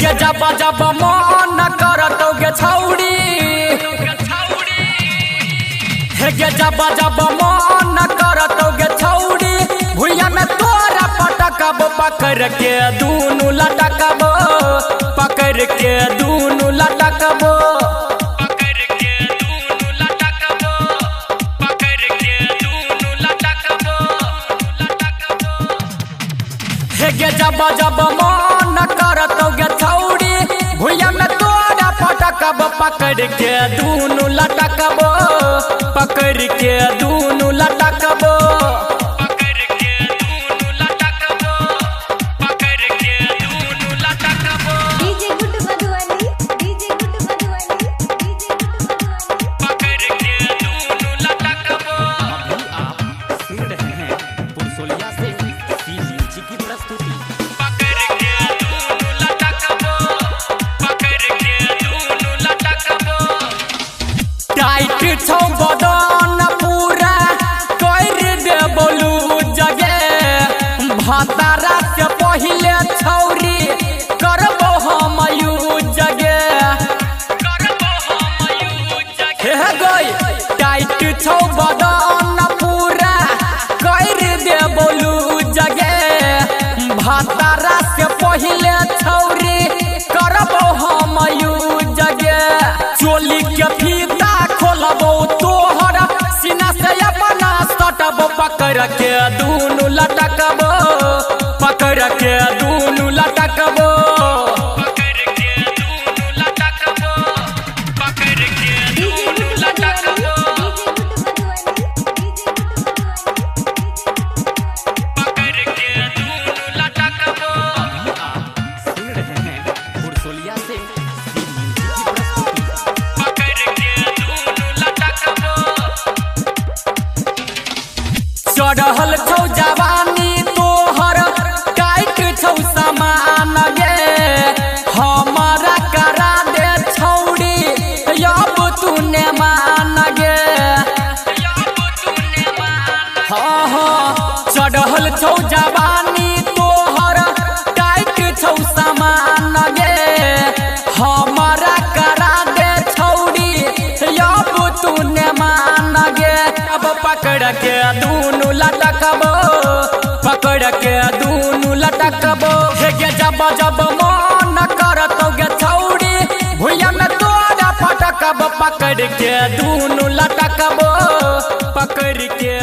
गे जब जब मन करतोगे छौड़ी, हे गे जब जब मन करतोगे छौड़ी, भुइया में तोरा पटकब पकड़ के दूनु लटकब, पकड़ के दूनु लटकब, हे गे जब जब मन करतोगे छौड़ी, भुइया में तोरा पटकब पकड़ के दूनु लटकब, पकड़ के दूनु लटकब, टाइट छौ बदन पूरा कर दे बोलू जगे, भतारा से पहिले छौरी करबो हम जगे, हे गई टाइट छौ बदन पूरा कर दे बोलू जगे, भतारा से पहिले छौरी करबो हम जगे, चोली के फीता खोलबो तोहर सीना से अपना सटब, पकड़ के दूनु लटकब, पकड़ के दूनु लटकब, चढ़ल छौ जवानी तोहर टाइट छौ समान गे, हमारा करा दे छौड़ी अब तूने मान गे, हाँ हाँ चढ़ल छौ जवानी तोहर टाइट छौ समान गे, हमारा करा दे छौड़ी अब तूने मान गे, अब पकड़ के दूनु लटकब, पकड़ के दूनु लटकब, हे गे जब जब मन करतोगे छौड़ी, भुइया में तोरा पटकब पकड़ के दूनु लटकब, पकड़ के